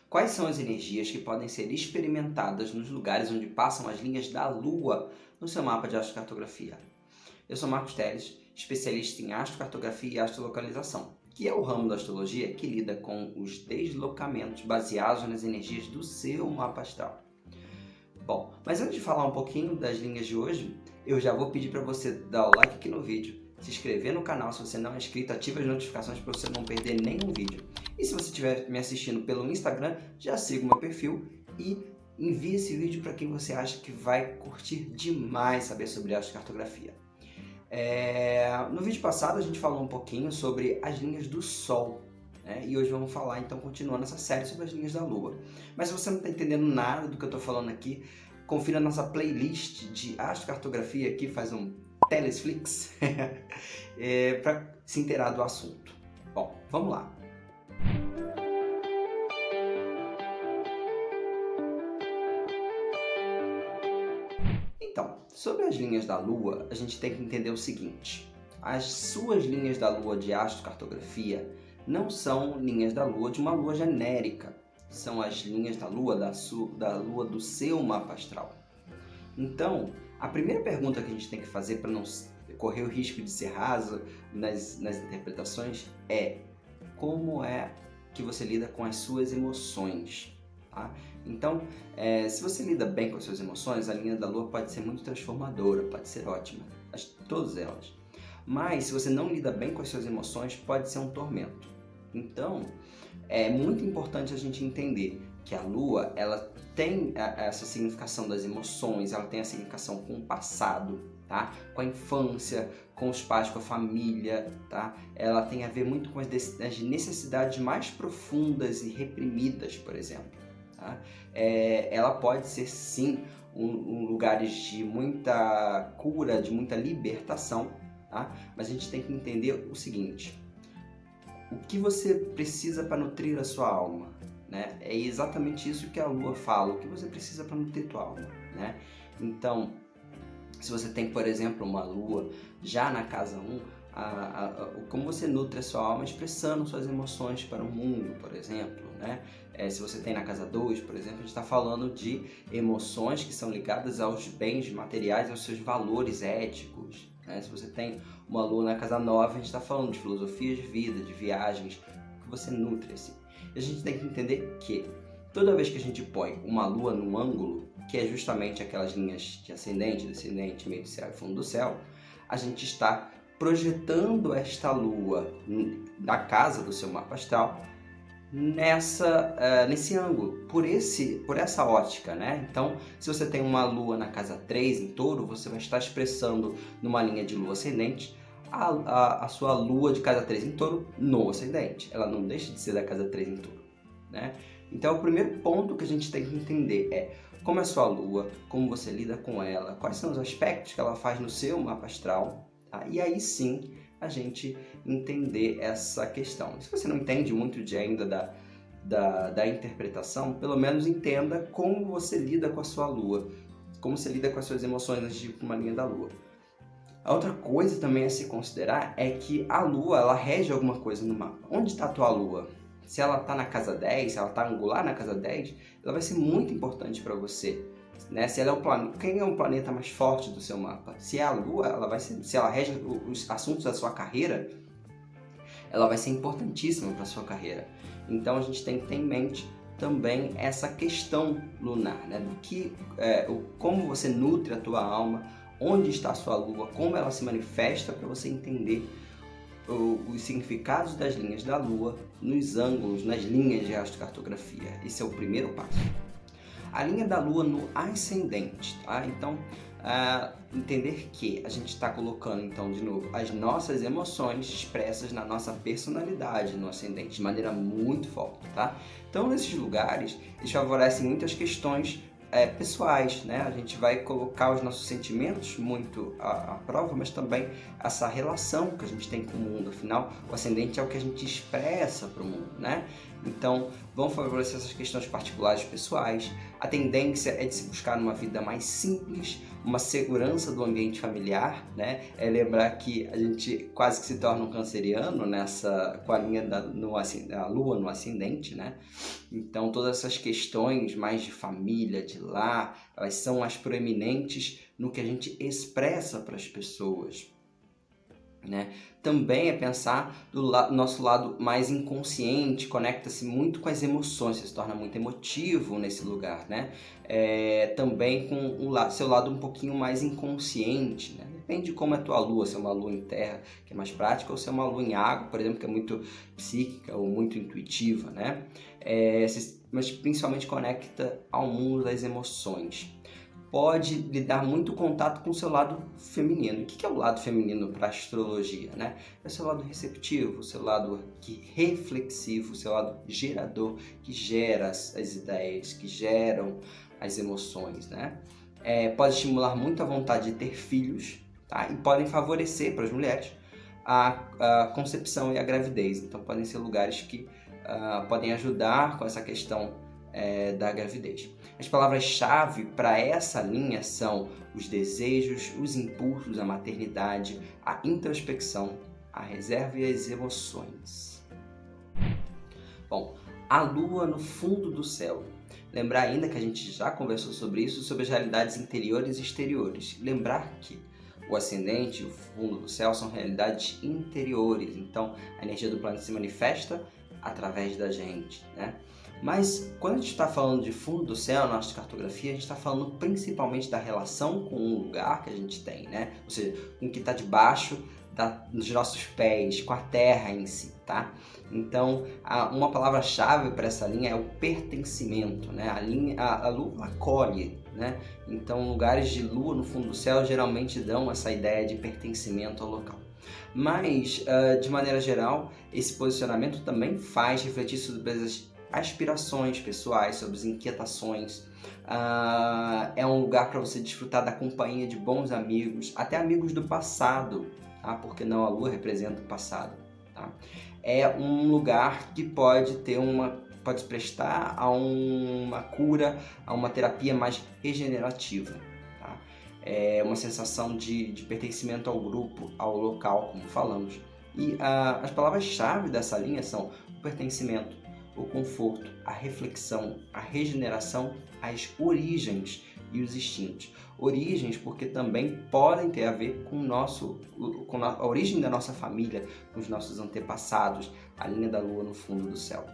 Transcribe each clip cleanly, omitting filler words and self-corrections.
Quais são as energias que podem ser experimentadas nos lugares onde passam as linhas da Lua no seu mapa de astrocartografia? Eu sou Marcos Teles, especialista em astrocartografia e astrolocalização, que é o ramo da astrologia que lida com os deslocamentos baseados nas energias do seu mapa astral. Bom, mas antes de falar um pouquinho das linhas de hoje, eu já vou pedir para você dar o like aqui no vídeo, se inscrever no canal se você não é inscrito, ative as notificações para você não perder nenhum vídeo. E se você estiver me assistindo pelo Instagram, já siga o meu perfil e envie esse vídeo para quem você acha que vai curtir demais saber sobre astrocartografia. No vídeo passado a gente falou um pouquinho sobre as linhas do Sol, né? E hoje vamos falar, então, continuando essa série sobre as linhas da Lua. Mas se você não está entendendo nada do que eu estou falando aqui, confira a nossa playlist de astrocartografia aqui, faz um Telesflix, para se inteirar do assunto. Bom, vamos lá. Então, sobre as linhas da Lua, a gente tem que entender o seguinte: as suas linhas da Lua de astrocartografia não são linhas da Lua de uma Lua genérica, são as linhas da Lua da Lua do seu mapa astral. Então, a primeira pergunta que a gente tem que fazer para não correr o risco de ser raso nas interpretações é: como é que você lida com as suas emoções? Tá? Então, se você lida bem com as suas emoções, a linha da Lua pode ser muito transformadora, pode ser ótima, todas elas. Mas se você não lida bem com as suas emoções, pode ser um tormento. Então, é muito importante a gente entender que a Lua, ela tem essa significação das emoções, ela tem a significação com o passado, tá? Com a infância, com os pais, com a família, tá? Ela tem a ver muito com as necessidades mais profundas e reprimidas, por exemplo. Tá? Ela pode ser, sim, um lugar de muita cura, de muita libertação, tá? Mas a gente tem que entender o seguinte: o que você precisa para nutrir a sua alma, né? É exatamente isso que a Lua fala, o que você precisa para nutrir a tua alma, né? Então, se você tem, por exemplo, uma Lua já na casa 1, como você nutre a sua alma expressando suas emoções para o mundo, por exemplo, né? Se você tem na casa 2, por exemplo, a gente está falando de emoções que são ligadas aos bens materiais, aos seus valores éticos, né? Se você tem uma Lua na casa 9, a gente está falando de filosofia de vida, de viagens, que você nutre assim. E a gente tem que entender que toda vez que a gente põe uma Lua num ângulo, que é justamente aquelas linhas de ascendente, descendente, meio do céu e fundo do céu, a gente está projetando esta Lua na casa do seu mapa astral nesse ângulo, por essa ótica, né? Então, se você tem uma Lua na casa 3 em Touro, você vai estar expressando numa linha de Lua ascendente a sua Lua de casa 3 em Touro no ascendente. Ela não deixa de ser da casa 3 em Touro, né? Então, o primeiro ponto que a gente tem que entender é como é a sua Lua, como você lida com ela, quais são os aspectos que ela faz no seu mapa astral, tá? E aí sim a gente entender essa questão. Se você não entende muito ainda da interpretação, pelo menos entenda como você lida com a sua Lua, como você lida com as suas emoções antes de ir para uma linha da Lua. A outra coisa também a se considerar é que a Lua, ela rege alguma coisa no mapa. Onde está a tua Lua? Se ela está na casa 10, se ela está angular na casa 10, ela vai ser muito importante para você, né? Se ela é quem é o planeta mais forte do seu mapa? Se é a Lua, se ela rege os assuntos da sua carreira, ela vai ser importantíssima para a sua carreira. Então a gente tem que ter em mente também essa questão lunar, né? Como você nutre a tua alma, onde está a sua Lua, como ela se manifesta, para você entender os significados das linhas da Lua nos ângulos, nas linhas de astrocartografia. Esse é o primeiro passo. A linha da Lua no ascendente, tá? Então, entender que a gente está colocando, então, de novo, as nossas emoções expressas na nossa personalidade no ascendente, de maneira muito forte, tá? Então, nesses lugares, eles favorecem muitas questões pessoais, né? A gente vai colocar os nossos sentimentos muito à prova, mas também essa relação que a gente tem com o mundo. Afinal, o ascendente é o que a gente expressa para o mundo, né? Então, vão favorecer essas questões particulares pessoais. A tendência é de se buscar uma vida mais simples, uma segurança do ambiente familiar, né? É lembrar que a gente quase que se torna um canceriano com a linha da Lua no ascendente, né? Então, todas essas questões mais de família, de lar, elas são as proeminentes no que a gente expressa para as pessoas, né? Também é pensar do nosso lado mais inconsciente, conecta-se muito com as emoções, você se torna muito emotivo nesse lugar, né? Também com seu lado um pouquinho mais inconsciente, né? Depende de como é a tua lua, se é uma lua em terra, que é mais prática, ou se é uma lua em água, por exemplo, que é muito psíquica ou muito intuitiva, né? Mas principalmente conecta ao mundo das emoções. Pode lhe dar muito contato com o seu lado feminino. O que é o lado feminino para a astrologia, né? É o seu lado receptivo, o seu lado reflexivo, o seu lado gerador, que gera as ideias, que geram as emoções, né? Pode estimular muito a vontade de ter filhos, tá? E podem favorecer para as mulheres a concepção e a gravidez. Então podem ser lugares que podem ajudar com essa questão da gravidez. As palavras-chave para essa linha são os desejos, os impulsos, a maternidade, a introspecção, a reserva e as emoções. Bom, a lua no fundo do céu. Lembrar ainda que a gente já conversou sobre isso, sobre as realidades interiores e exteriores. Lembrar que o ascendente e o fundo do céu são realidades interiores, então a energia do planeta se manifesta através da gente, né? Mas quando a gente está falando de fundo do céu na nossa cartografia, a gente está falando principalmente da relação com o lugar que a gente tem, né? Ou seja, com o que está debaixo dos nossos pés, com a terra em si, tá? Então, uma palavra-chave para essa linha é o pertencimento, né? A lua acolhe, né? Então, lugares de lua no fundo do céu geralmente dão essa ideia de pertencimento ao local. Mas, de maneira geral, esse posicionamento também faz refletir sobre as aspirações pessoais, sobre as inquietações. É um lugar para você desfrutar da companhia de bons amigos, até amigos do passado, tá? Porque não, a lua representa o passado, tá? É um lugar que pode se prestar a uma cura, a uma terapia mais regenerativa, tá? É uma sensação de pertencimento ao grupo, ao local, como falamos. E as palavras-chave dessa linha são o pertencimento, o conforto, a reflexão, a regeneração, as origens e os instintos. Origens porque também podem ter a ver com a origem da nossa família, com os nossos antepassados, a linha da lua no fundo do céu.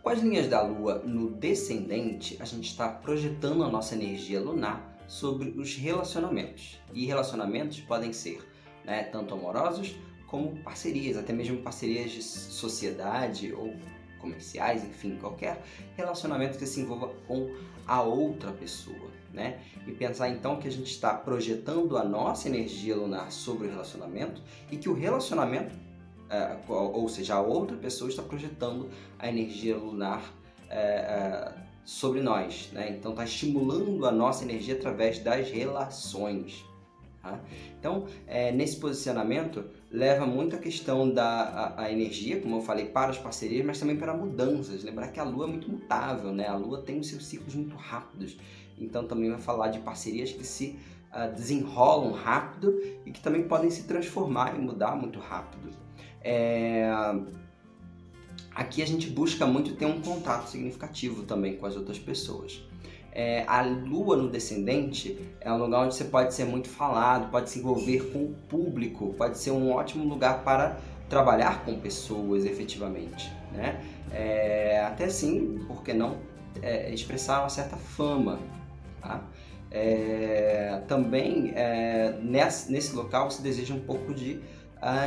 Com as linhas da lua no descendente, a gente está projetando a nossa energia lunar sobre os relacionamentos. E relacionamentos podem ser, né, tanto amorosos como parcerias, até mesmo parcerias de sociedade ou comerciais, enfim, qualquer relacionamento que se envolva com a outra pessoa, né? E pensar então que a gente está projetando a nossa energia lunar sobre o relacionamento e que o relacionamento, ou seja, a outra pessoa está projetando a energia lunar sobre nós, né? Então está estimulando a nossa energia através das relações. Tá? Então, nesse posicionamento, leva muito a questão da energia, como eu falei, para as parcerias, mas também para mudanças. Lembrar que a Lua é muito mutável, né? A Lua tem os seus ciclos muito rápidos. Então, também vai falar de parcerias que se desenrolam rápido e que também podem se transformar e mudar muito rápido. Aqui a gente busca muito ter um contato significativo também com as outras pessoas. A lua no descendente é um lugar onde você pode ser muito falado, pode se envolver com o público, pode ser um ótimo lugar para trabalhar com pessoas efetivamente, né? Até sim, por que não expressar uma certa fama, tá? Também nesse local você deseja um pouco de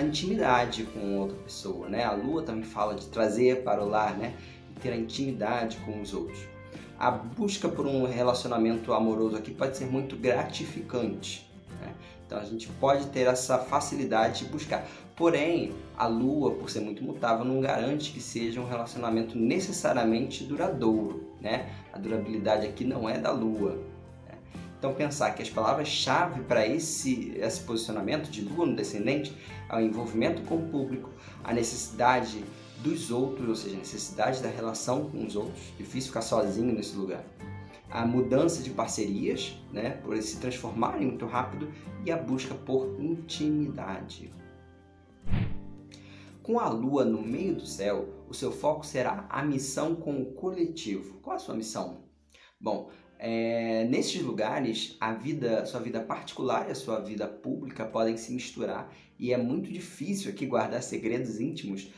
intimidade com outra pessoa, né? A lua também fala de trazer para o lar, né? E ter a intimidade com os outros. A busca por um relacionamento amoroso aqui pode ser muito gratificante, né? Então a gente pode ter essa facilidade de buscar. Porém, a lua, por ser muito mutável, não garante que seja um relacionamento necessariamente duradouro, né? A durabilidade aqui não é da lua. Né? Então pensar que as palavras-chave para esse posicionamento de lua no descendente é o envolvimento com o público, a necessidade dos outros, ou seja, necessidade da relação com os outros, difícil ficar sozinho nesse lugar. A mudança de parcerias, né, por eles se transformarem muito rápido, e a busca por intimidade. Com a Lua no meio do céu, o seu foco será a missão com o coletivo. Qual a sua missão? Bom, nesses lugares, sua vida particular e a sua vida pública podem se misturar e é muito difícil aqui guardar segredos íntimos.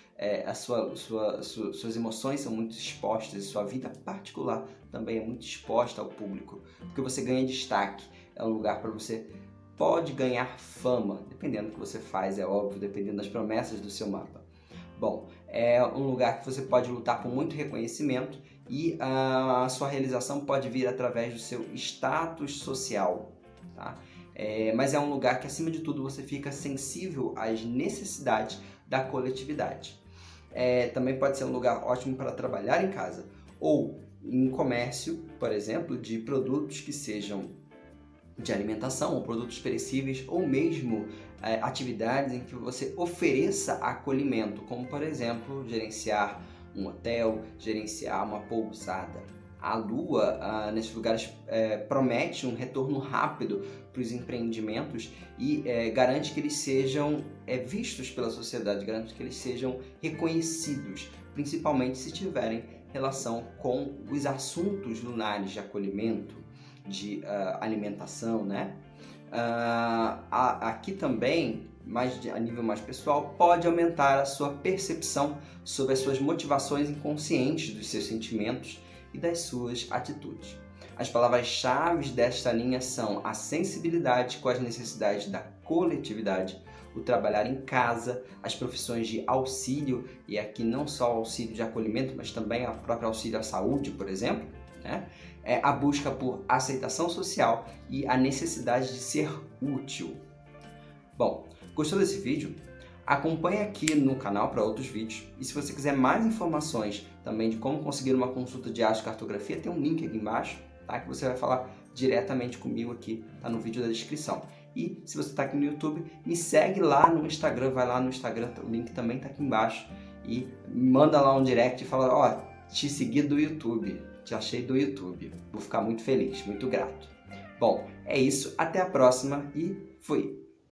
Suas emoções são muito expostas, sua vida particular também é muito exposta ao público, porque você ganha destaque. É um lugar para você pode ganhar fama, dependendo do que você faz, é óbvio, dependendo das promessas do seu mapa. Bom, é um lugar que você pode lutar por muito reconhecimento e a sua realização pode vir através do seu status social, tá? Mas é um lugar que, acima de tudo, você fica sensível às necessidades da coletividade. Também pode ser um lugar ótimo para trabalhar em casa ou em comércio, por exemplo, de produtos que sejam de alimentação, ou produtos perecíveis, ou mesmo atividades em que você ofereça acolhimento, como por exemplo, gerenciar um hotel, gerenciar uma pousada. A Lua, nesses lugares, promete um retorno rápido para os empreendimentos e garante que eles sejam vistos pela sociedade, garante que eles sejam reconhecidos, principalmente se tiverem relação com os assuntos lunares de acolhimento, de alimentação, né? Aqui também, a nível mais pessoal, pode aumentar a sua percepção sobre as suas motivações inconscientes dos seus sentimentos e das suas atitudes. As palavras-chave desta linha são a sensibilidade com as necessidades da coletividade, o trabalhar em casa, as profissões de auxílio, e aqui não só o auxílio de acolhimento, mas também o próprio auxílio à saúde, por exemplo, né? A busca por aceitação social e a necessidade de ser útil. Bom, gostou desse vídeo? Acompanhe aqui no canal para outros vídeos. E se você quiser mais informações também de como conseguir uma consulta de astrocartografia, tem um link aqui embaixo, tá? Que você vai falar diretamente comigo aqui, tá no vídeo da descrição. E se você está aqui no YouTube, me segue lá no Instagram, vai lá no Instagram, o link também está aqui embaixo. E manda lá um direct e fala, ó, te segui do YouTube, te achei do YouTube. Vou ficar muito feliz, muito grato. Bom, é isso, até a próxima e fui!